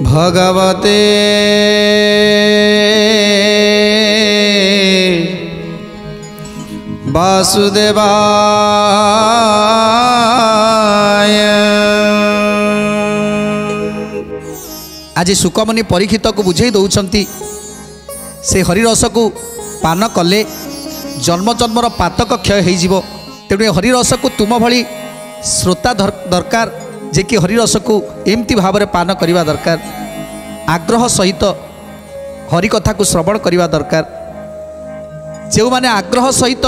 भगवते वासुदेवाय। आज सुकमुनि परीक्षित को बुझे दौरान से हरिरस को पान कले जन्म जन्मर पातक क्षय हो। तेणु हरिरस को तुम भली श्रोता दरकार जे कि हरिरस को एमती भाव में पान करने दरकार, आग्रह सहित हरिकथा को श्रवण करने दरकार। जो माने आग्रह सहित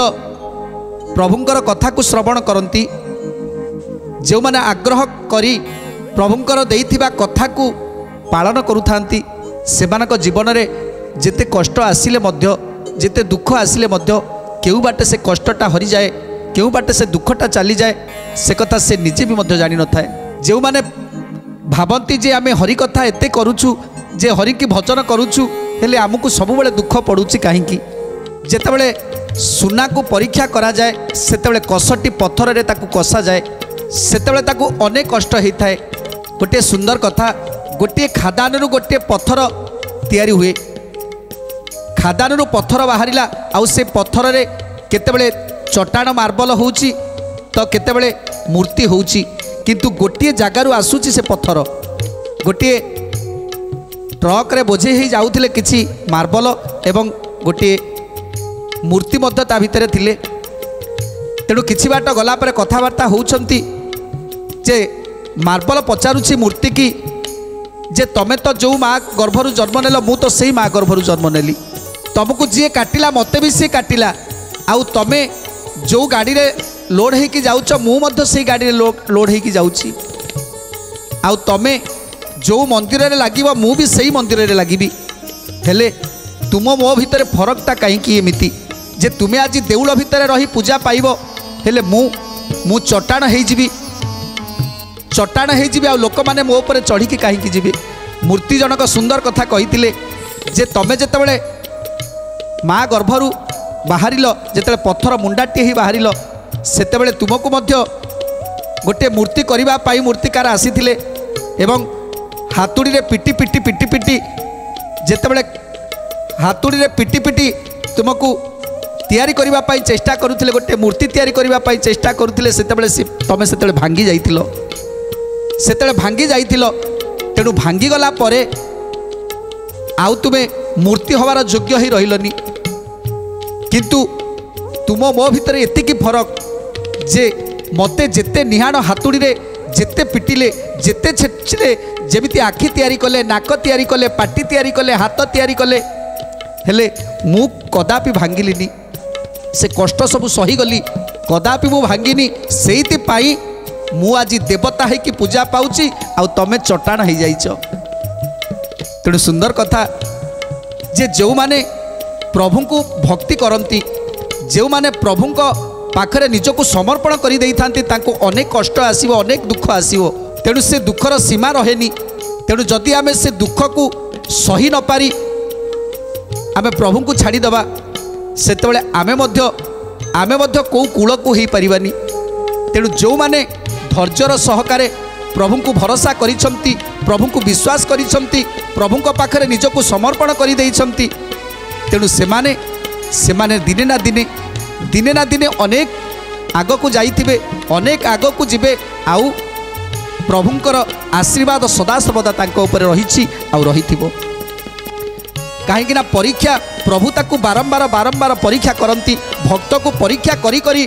प्रभुंकर कथा को श्रवण करती, जो माने आग्रह करी प्रभुंकर देइथिबा कथा को पालन करुथांती, सेमानक जीवन में जेते कष्ट आसिले मध्य, जेते दुख आसिले मध्य, केउ बाटे से कष्टटा हरि जाए, केउ बाटे से दुखटा चली जाए, से कथा से निजे भी मध्य जानि न थाए। जो माने भावती जे आमे हरि कथा एते करूछु, जे हरि की भजन करूछु, हेले आमको सबुबले दुख पड़ुछि काहींकी। जेतेबेले सुना को परीक्षा करा जाए, सेतेबेले कसटी पत्थर रे ताकू कसा जाए, सेतेबेले ताकू अनेक कष्ट होता है। गोटे सुंदर कथा, गोटे खादानरू गोटे पत्थर तैयारी हुए, खादानरू पत्थर बाहरिला, आउ से पत्थर रे केतेबेले चट्टाण मार्बल होउची तो केतेबेले मूर्ति होउची, किंतु गोटे जगारू आसुची से पत्थर गोटे ट्रक रे बोझे ही जाउथिले किछि मार्बल एवं गोटे मूर्ति मध्य ता भितरे थिले। तेणु किछि बाट गला पर कथबार्ता होउछंती जे मार्बल पचारुछि मूर्ति की जे तमे तो जो माँ गर्भरु जन्म नेल, मु तो सही माँ गर्भरु जन्म नेली, तुमको जी काटिला मते भी सी काटिला, आउ तमे जो गाड़ी रे लोड होइकी जाउछ मु मध्य से गाड़ी रे लोड होइकी जाउछि, आउ तमे जो मंदिर रे लागिबो मु भी सही मंदिर रे लागिबी। हेले तुम मो भितर फरकटा कहीं एमिति जे तुम्हें आज देउल भितर रही पूजा पाइब, हेले मु चट्टाण होइजिबी, चट्टाण होइजिबी, आ लोक माने मो ऊपर चढ़ी की कहीं जीवे। मूर्ति जनक सुंदर कथा कहिथिले जे तमे जेतेबेले माँ गर्भरु बाहरिल, जेतेबेले पत्थर मुंडाटी ही बाहरिल, सेतेबेले तुमको मध्य गोटे मूर्ति करिबा पाई मूर्तिकार आसीथिले एवं हातुड़ी रे पिटी पिटी पिटी पिटी जेतेबेले हातुड़ी रे पिटी पिटी तुमको तैयारी करबा पाई चेष्टा करुथिले, गोटे मूर्ति तैयारी करबा पाई चेष्टा करुथिले, सेतेबेले तमे सेतेबेले भांगी जाइथिलो, सेतेबेले भांगी जाइथिलो। तेणु भांगी गला परे आउ तुमे मूर्ति हवार योग्य ही रहिलनी, किंतु तुम मो भितर एतिकी फरक जे मते जेते निहाण हातुड़ी रे जेते पिटिले, जेते छेचिले, जेमिति आखि तैयारी कले, नाक तैयारी कले, पाटी तैयारी कले, हाथ तैयारी कले, हेले मु कदापि भांगिलिनी, से कष्ट सबु सही गली, कदापि मु भांगिनी। सेइति पाई मु आज देवता है कि पूजा पाउची, आउ तमे चट्टाण हो जाइछ। तेणु सुंदर कथा जे जो माने प्रभु को भक्ति करती, जो माने प्रभु को पाखरे निजको समर्पण करि देइथांती, तांको अनेक कष्ट आसीबो, अनेक दुख आसीबो। तेणु से दुखर सीमा रहेनी। तेणु जदि आमे से दुख को सही न पारी आमे प्रभु को छाड़ी दबा, सेतेबेले आमे मध्य को कूल को ही परिबानी। तेणु जो माने धैर्यर सहकारे प्रभु को भरोसा करिसंती, प्रभु को विश्वास करिसंती, प्रभु को पाखरे निजको समर्पण करि देइसंती, तेणु सेमाने दिने ना दिने अनेक आग को जाइथिबे, अनेक आग को जिबे, आउ प्रभुंकर आशीर्वाद सदा सर्वदा तांको ऊपर रहिछि आउ रहिथिबो। काहेकि ना परीक्षा प्रभु ताकू बारंबार परीक्षा करती, भक्त को परीक्षा करी करी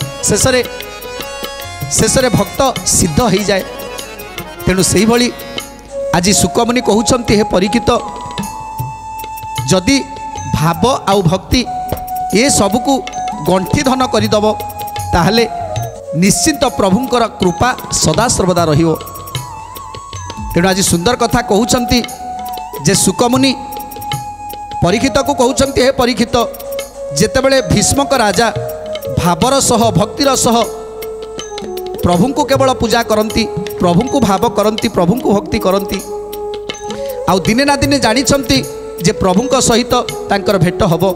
शेषरे भक्त सिद्ध हो जाए। तेणु से भली आज सुकमुनि कहउछंती, हे परीक्षित, जदि भाव आउ भक्ति ये सबको गंठी धन करदब, ताहले निश्चिंत प्रभुंकर कृपा सदा सर्वदा रहियो। तेणु आज सुंदर कथा कहउछंती जे सुकमुनि परीक्षित को कहउछंती, हे परीक्षित, जेतेबेले भीष्मक राजा भावर सह भक्तिर सह प्रभु को केवल पूजा करती, प्रभु को भाव करती, प्रभु को भक्ति करती, आउ दिने ना दिने जानिछंती जे प्रभु सहित तांकर भेट हबो,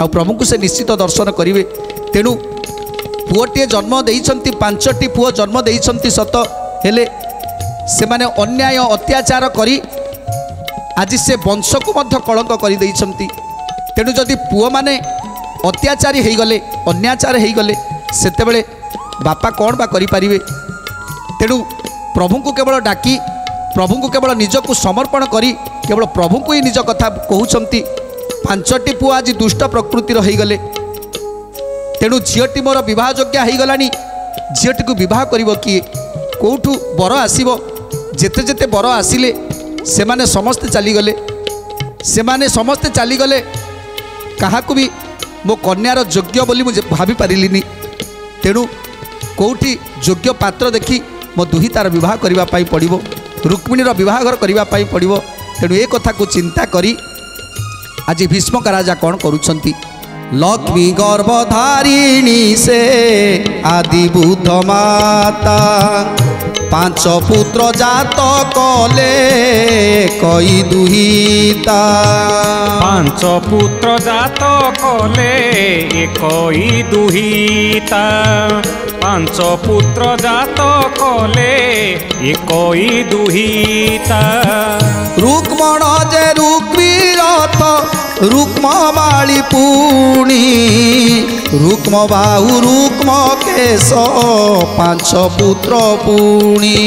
आउ प्रभु को से निश्चित दर्शन करिवे। तेणु पुओटे जन्म देइछंती, 5टी पुओ जन्म देइछंती सत, हेले से माने अन्याय अत्याचार करी आज से वंश को मध्य कलंक कर तेणु जदि पुओ माने अत्याचारी हो गले अन्याचार हो गले सेतेबेले बापा कौन बा करि परिबे। तेणु प्रभु को केवल डाकी प्रभु को केवल निजक समर्पण करी केवल प्रभु को ही निज कथा कहउछंती। पांचटी पुओ आज दुष्ट प्रकृतिर हो गले तेणु झीटी मोर विवाह योग्य हो गलानी झीटी को विवाह करिवो किए कोठू बर आसीबो जेते जेते बर आसिले सेमाने समस्ते चलीगले सेमाने समस्ते चलीगले काहाकू भी मो कन्यार योग्य बोली मुझे भाभी पारिलिनी। तेणु कोठी योग्य पात्र देखी मो दुही तार विवाह करबा पाई पड़िबो रुक्मिणीर विवाहघर करबा पाई पड़िबो। तेणु ए कथा को चिंता करी आज भीष्मक राजा कौन करुछंती। लक्ष्मी गर्भधारिणी से आदि बुद्ध माता पांच पुत्र जात कले कई दुहिता पांच पुत्र जात कले कई दुहिता पांच पुत्र जात कले कई दुहिता रुक्मण जे रुक्मीरथ रुक्म माली पुणी रुक्म बाहु रुक्म केश पांच पुत्र पुणी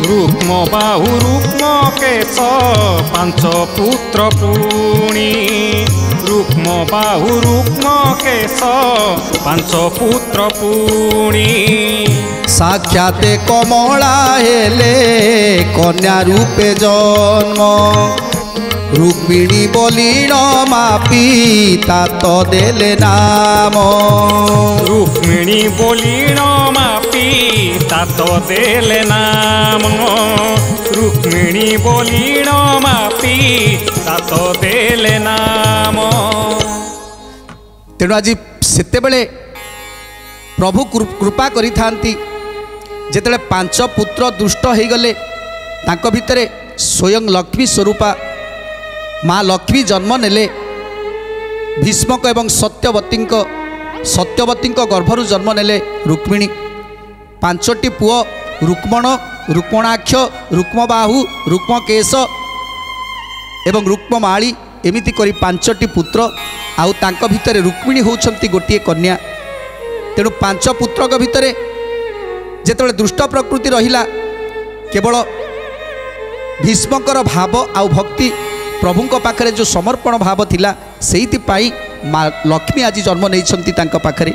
रुक्म बाहु रुक्म केश पांच पुत्र पुणी रुक्म बाहु रुक्म केश पांच पुत्र पुणी साक्षात कमला हेले कन्या रूपे जन्म रुक्मिणी बोलीण मापी तात देले नाम रुक्मिणी बोलीण मापी तात देले नाम रुक्मिणी बोलीण मापी तात देले नाम। तेणु आज सेतेबेले प्रभु कृपा करि थांती जेतेबेले पांच पुत्र दुष्ट हो गले तांको भितरे स्वयं लक्ष्मी स्वरूपा माँ लक्ष्मी जन्म नेले भीष्मक एवं सत्यवती गर्भरु जन्म नेले रुक्मिणी पांचटी पुओ रुक्मण रुक्मणाक्ष रुक्मबाहु रुक्मकेश एवं रुक्ममाली एमिति करी पांचटी पुत्र आउ तांको भितरे रुक्मिणी होउछंती गोटिए कन्या। तेणु पांच पुत्रक भितरे जेतेबेले दुष्ट प्रकृति रहिला केवल भीष्मकर भाव आउ भक्ति प्रभु पाखरे जो समर्पण भाव थिला सेइथिपाई माँ लक्ष्मी आज जन्म नहीं तांको पाखरे।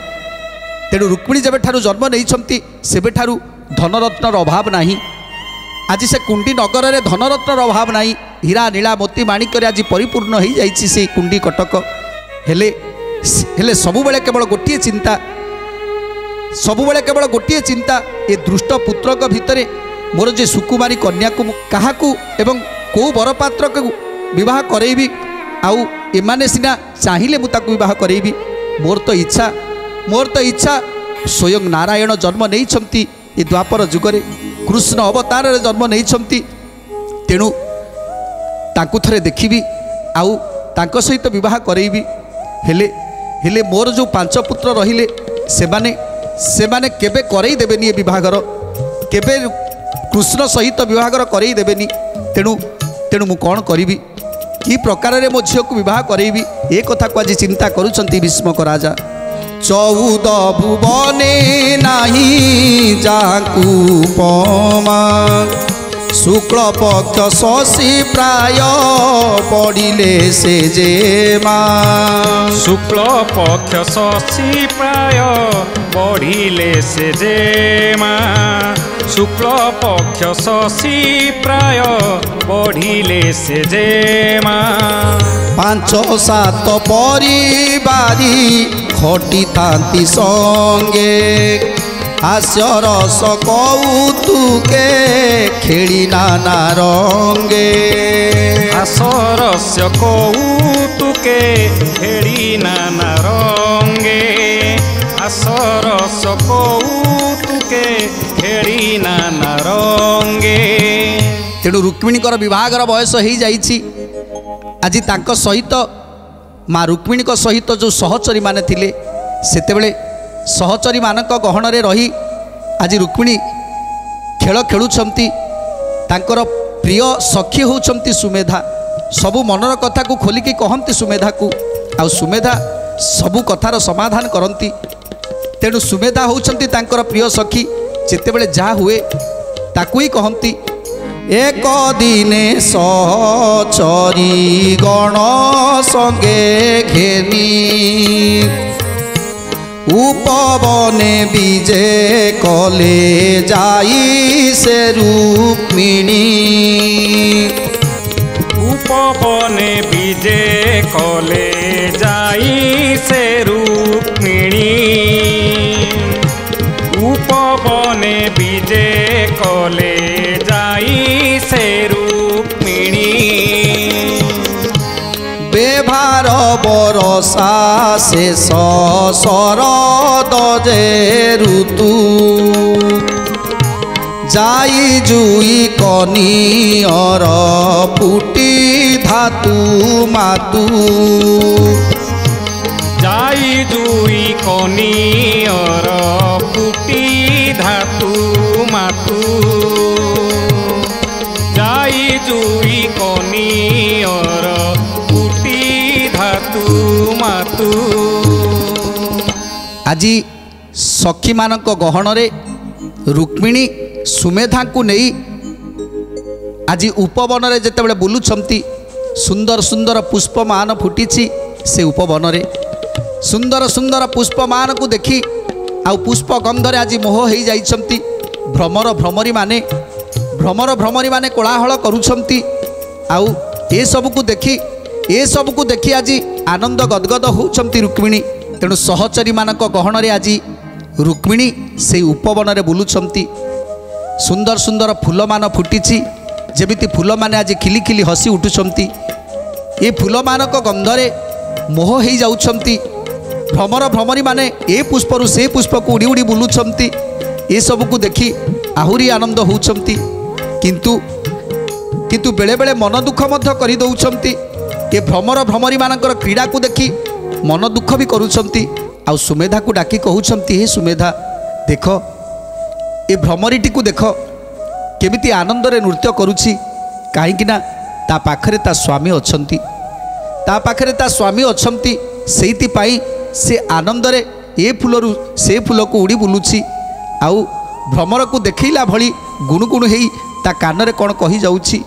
तेणु रुक्मिणी जेबे ठारू जन्म नहीं सेबे ठारू धनरत्नर अभाव नहीं। आज से कुंडी नगर में धनरत्नर अभाव नहीं हीरा नीला मोती माणिक आज परिपूर्ण हो जाइए से कुंडी कटक हेले हेले सबुबले केवल गोटे चिंता सबुबले केवल गोटे चिंता ए दुष्ट पुत्रक भितरे मोर जे सुकुमारी कन्या को काहाकू एवं को बरपात्र को विवाह करेबी आउ एमाने सिना चाहिए मुझे विवाह करेबी मोर तो इच्छा स्वयं नारायण जन्म नहीं ये द्वापर जुगरे कृष्ण अवतार जन्म नहीं तेणु तांकु थरे देखिबी आउ तांको सहित विवाह करेबी हेले हेले मोर जो पांच पुत्र रहिले सेमाने केबे करई देबेनी विवाहर केबे कृष्ण सहित विवाहर करई देबेनी। तेणु तेणु मु कौन करी कि प्रकार रे मो झील को विवाह करेबी ए कथा को आज चिंता करुछंती भीष्मक राजा। 14 भुवने नाही जाकू पमा शुक्ल पक्ष शशि प्राय पड़िले से जे माँ शुक्ल पक्ष शशि प्राय पड़िले से जे माँ शुक्ल पक्ष शशि प्राय पढ़िले से जे माँ 5-7 परिवारी खटी थांती संगे हास्य रस कौतुके खेली नाना रंगे हास्यरस्य कौतुके खेली नाना रंगे हास्यरस कौतुके खेली नाना रंगे। तेणु रुक्मिणीकर विवाहर बयस हो जाइछि आज तांको सहित माँ रुक्मिणी सहित जो सहचरी माने थिले सेतेबेले सहचरी मानक गहन रे रही आज रुक्मिणी खेल खेलुछंती तांकर प्रिय सखी होउछंती सुमेधा सबु मनर कथा को खोलिकी कहती सुमेधा को आउ सुमेधा सबु कथार समाधान करती। तेणु सुमेधा होउछंती तांकर प्रिय सखी जेतेबेले जहा हुए ताकू ही कहती। एक दिने सहचरी गण संगे घेनी उपवने विजे कले जाई से रुक्मिणी उपवने विजे कले जाई से रुक्मिणी उपवने विजे कले जाई से रुक्मिणी बेभार बरसा शेष शरद जे ऋतु जाई जुई कनियर फुटी धातु मातु जाई जुई कनियर फुटी धातु मातु जाई जुई कनियर फुटी धातु मातु। आज सखी मानक गहन रे रुक्मिणी सुमेधा को नहीं आज उपवन रे जेतेबेले बुलुछंती सुंदर सुंदर पुष्पमान फुटी से उपवन रे सुंदर सुंदर पुष्पमान को देखी आउ पुष्प गंधरे आज मोह हो जाइछंती। भ्रमर भ्रमरी माने कोलाहल करुछंती आउ ए सब को देखी आज आनंद गदगद होउछंती रुक्मिणी। तेणु सहचरी मानक गहन रे आज रुक्मिणी से उपवन रे बुलुछंती। सुंदर सुंदर फूल मान फुटी जेमिति फूल माने आज खिली खिली हसी उठुछंती। ये फूल मानक गंधरे मोह हो जाउछंती। भ्रमर भ्रमरी माने ए पुष्परु से पुष्प को उड़ी उड़ी बुलुछंती। ये सब को देखी आहुरी आनंद होउछंती। किंतु बेले बेले मन दुख मध्य करि दउछंती। ये भ्रमर भ्रमरी मानकर क्रीड़ा को देखी मन दुख भी करुछंती। आउ सुमेधा को डाकी कहउछंती हे सुमेधा देख ए भ्रमरीटी को देख केमिति आनंद रे नृत्य करुछि काहेकि ना ता पाखरे ता स्वामी अछंती सेइति पाई से आनंद रे ए फूलरु से फूल को उड़ी बुलुछि आउ भ्रमर को देखैला भली गुणुगुणु हेई ता कान रे कोन कहि जाउछि।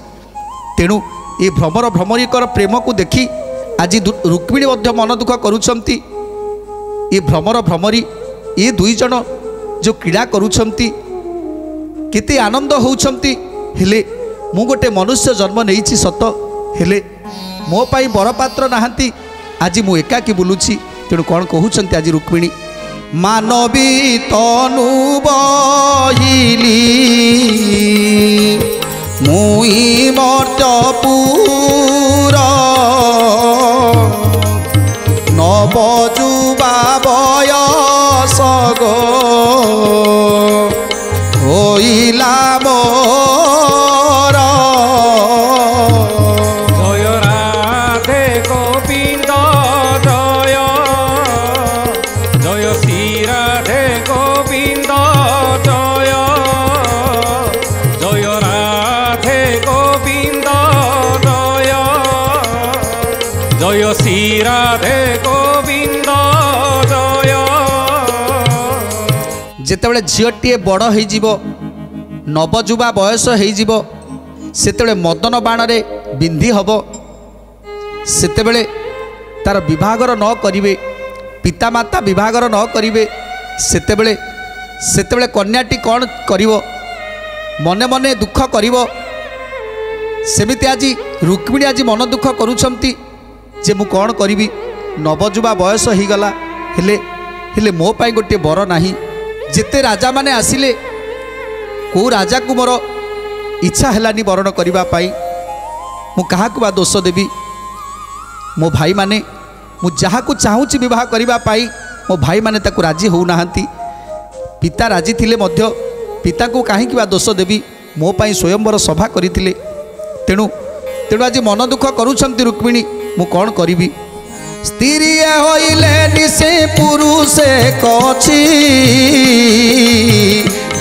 तेणु ए भ्रमर भ्रमरीकर प्रेम को देखी आज रुक्मिणी मध्य मन दुख करुछंती। ये भ्रमर भ्रमरी ये दुई जन जो क्रीड़ा करुछंती केते आनंद होउछंती। हेले मु गोटे मनुष्य जन्म नेइछि सत हेले मो पाई बरपात्र नाहंती आज मु एकाकी बुलुछि। तेणु कौन कहउछंती आज रुक्मिणी मानवी तनु बहिली मुई मर्त्यपुर नवजुबा बयस गो होइला मोर जय राधे गोविंद जय जय श्री राधे गोविंद जय जय राधे गोविंद जय जय श्री राधे गोविंद जय। जेतेबेले झीलटीए बड़ हो नवजुबा बयस हो सेतेबेले मदन बाण रे बिंधी हब सेतेबेले तार विभागर न करिवे पितामाता विभागर न करिवे सेतेबेले कन्याटी कौन करिवो मने मने दुख करिवो। सेमिति आज रुक्मिणी आज मन दुख करुछंती जे मु कौन करिवि नवजुबा बयस हो गला हेले मो पाई गोटे बर नाही। जेते राजा माने आसिले को राजा को मोर इच्छा हेलानी वरण करबा पाई मु कहा को बा दोष देवी मो भाई माने मु जहा को चाहूची विवाह करबा पाई मो भाई माने ताको राजी हो नाहंती। पिता राजी थिले मध्य पिता को काहे कि बा दोष देवी मो पाई स्वयंवर सभा करिथिले। तेणु आज मन दुख करुछंती रुक्मिणी मु कौन करिवि स्त्री होइले निसे पुरुषे कछि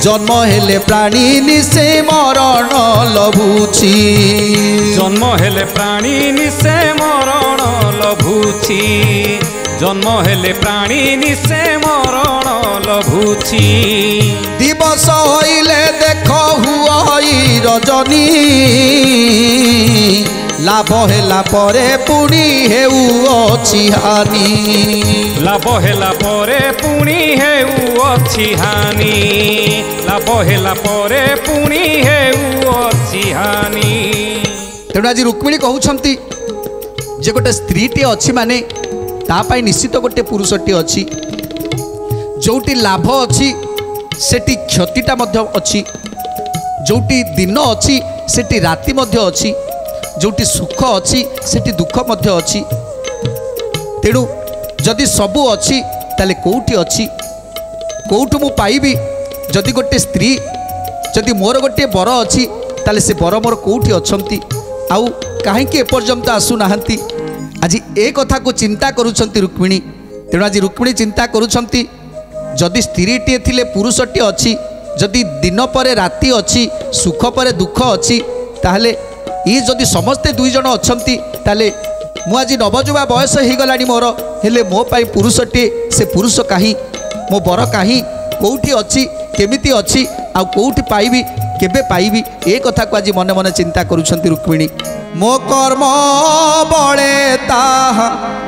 जन्म हेले प्राणी निशे मरण लभुछि जन्म हेले प्राणी निशे मरण लभुछि जन्म हेले प्राणी निशे मरण लभुछि दिवस होइले देख हुई रजनी लाभ हेला परे पुणी हेउछि हानि लाभ हेला परे पुणी हेउछि हानि लाभ हेला परे पुणी हेउछि हानि। तेणु आज रुक्मिणी कहउछंती जे गोटे स्त्रीटी अच्छी माने तापाई निश्चित गोटे पुरुषटी अच्छी जोटी लाभ अच्छी सेठी क्षतिटा मध्य अच्छी जोटी दिन अच्छी सेठी राति मध्य अच्छी जोटी सुख अच्छी सेठी दुख मध्य अच्छी तेणु जदि सबू अच्छी ताले कोउठी अच्छी कोउठु मु पाइबी जदि गोटे स्त्री जदि मोर गोटे बर अच्छी ताले से बर मोर कोउठी अछंती आउ काहेकि एपर्यंत आसु नाहंती आज ए कथा को चिंता करुछंती रुक्मिणी। तेणु आज रुक्मिणी चिंता करुछंती जदि स्त्रीटीए थिले पुरुषटी अच्छी जदि दिन पर राति अच्छी सुख पर दुख अच्छी ताहले ये जदि समस्ते दुई जन अच्छंती ताले मु आज नवजुवा बयस हो गलानी मोर हेले मो पाई पुरुषटी से पुरुष काहीं मो बर काहीं कोउठी अच्छी केमिति अच्छी आ कोउठी पाइबी केबे पाइबी ए कथा को आज मन मन चिंता करुछंती रुक्मिणी। मो कर्म बळे ताहा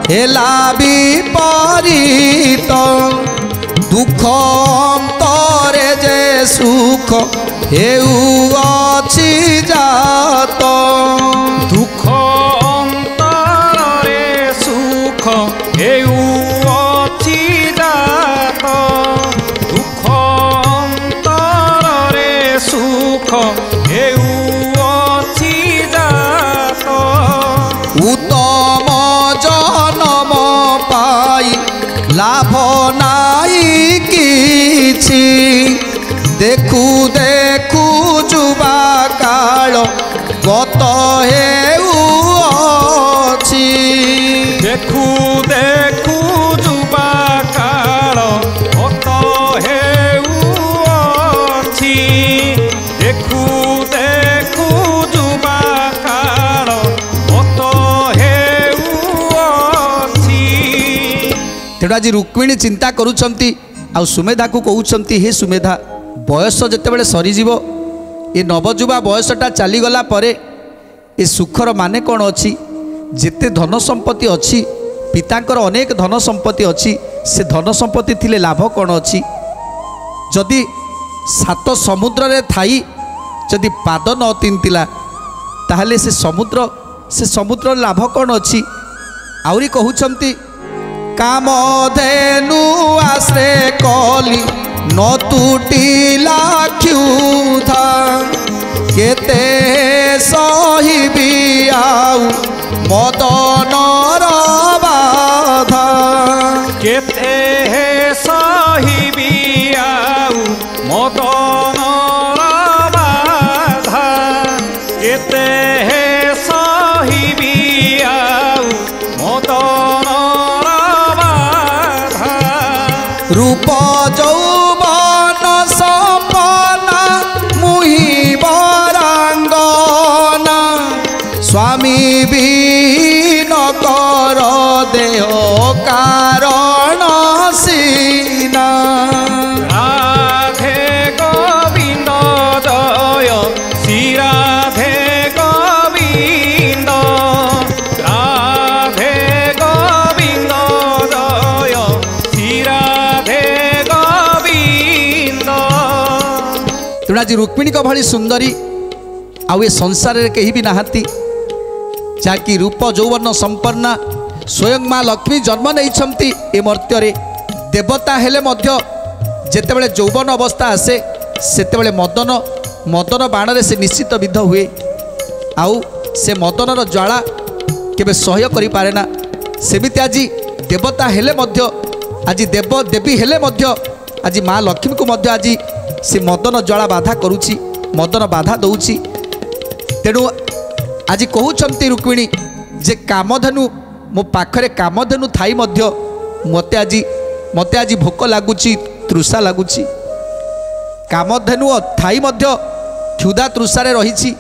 हेला विपरीत दुख अंतरे जे सुख हेउछि जात दुख अंतरे सुख हेउछि जात दुख अंतरे सुख हेउछि जात उत्तम जन्म पाई लाभ नाई किछि देखु देखु जुबा काल गत हेउछि देखु देखु जुबा काल गत हेउछि देखु देखु जुबा काल गत हेउछि। तेणु आज रुक्मिणी चिंता करुछंती आ सुमेधा को कहउछंती हे सुमेधा बयस जेतेबेले सरीजीव ए नवजुवा बयसटा चलीगला परे ए सुखर माने कौन अच्छी जेते धन संपत्ति अच्छी पितांकर अनेक धन संपत्ति अच्छी से धन संपत्ति थिले लाभ कौन अच्छी जदि सात समुद्र रे थाई जदि पाद न तिंतिला ताहले से समुद्र लाभ कौन अच्छी। आउरी कहउछंती कामधेनु आश्रे कली न तुटिला क्षुधा केते सहिबी आउ मदनर बाधा केते सहिबी आउ मदनर बाधा केते सहिबी आउ मदनर बाधा रूप जौवन सपना मुहि बरांगना स्वामी बीन कर देह कारण सीना राधे गोविंद जय श्री राधे गोविंद राधे गोविंद जय श्री राधे गोविंद। तेणु आज रुक्मिणी को भली सुंदरी आउ ए संसार रे कहीं भी नहांती जाकि रूप यौवन संपन्ना स्वयं माँ लक्ष्मी जन्म नहीं ए मर्त्य देवता हेले मध्य जेतेबेले यौवन अवस्था आसे सेतेबेले मदन बाण रे से निश्चित विध हुए आउ से मदनर ज्वाला केबे सह्य करि पारे ना सेमिति आज देवता हेले मध्य आज देव देवी हेले मध्य आज माँ लक्ष्मी को मध्य आज से मदन ज्वाला बाधा करुछि मदन बाधा दउछि। तेणु आज कहउछंती रुक्मिणी जे कामधेनु मो पाखरे कामधेनु थाई मध्य मते आज भोक लगुची तृषा लगुची कामधेनु थाई मध्य क्षुधा तृषारे रही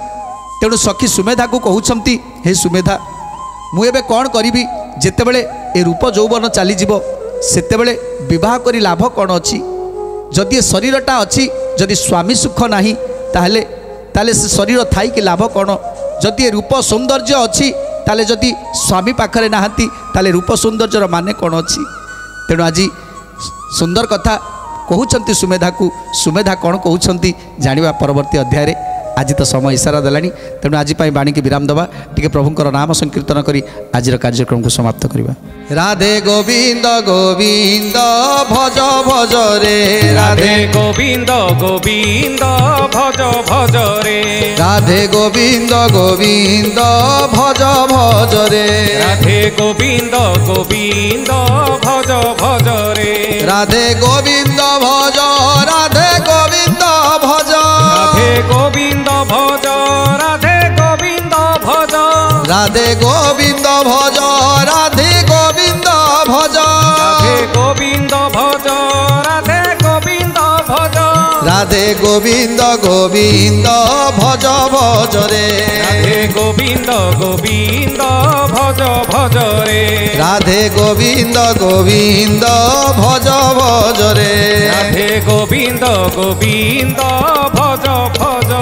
तेणु सखी सुमेधा को कहउछंती हे सुमेधा मु एबे कौन करी जेतेबेले ए रूप यौवन चलीजिव सेतेबेले विवाह करी लाभ कौन अच्छी जदि ए शरीरटा अच्छी जदि स्वामी सुख नाही ताहले ताले से शरीर थाई कि लाभ कौन जदि ए रूप सौंदर्य अच्छी ताले जदि स्वामी पाखरे नाहांती ताले रूप सौंदर्यर माने कौन अच्छी तेणु आज सुंदर कथा कहउछंती सुमेधा को सुमेधा कौन कहउछंती जानिबा परवर्ती अध्याय आज तो समय इशारा देलानी तेणु आज बाणी की विराम दबा टिके प्रभुंकर नाम संकीर्तन करी आज कार्यक्रम को समाप्त करवा। राधे गोविंद गोविंद भज भज रे राधे गोविंद गोविंद भज भज रे राधे गोविंद गोविंद भज भज रे राधे गोविंद गोविंद भज भज रे राधे गोविंद भज राधे गोविंद भज राधे गोविंद भज राधे गोविंद भज राधे गोविंद भज राधे गोविंद भज राधे गोविंद भज राधे गोविंद भज राधे गोविंद गोविंद भज भज रे राधे गोविंद गोविंद भज भज रे राधे गोविंद गोविंद भज भज रे राधे गोविंद गोविंद भज भज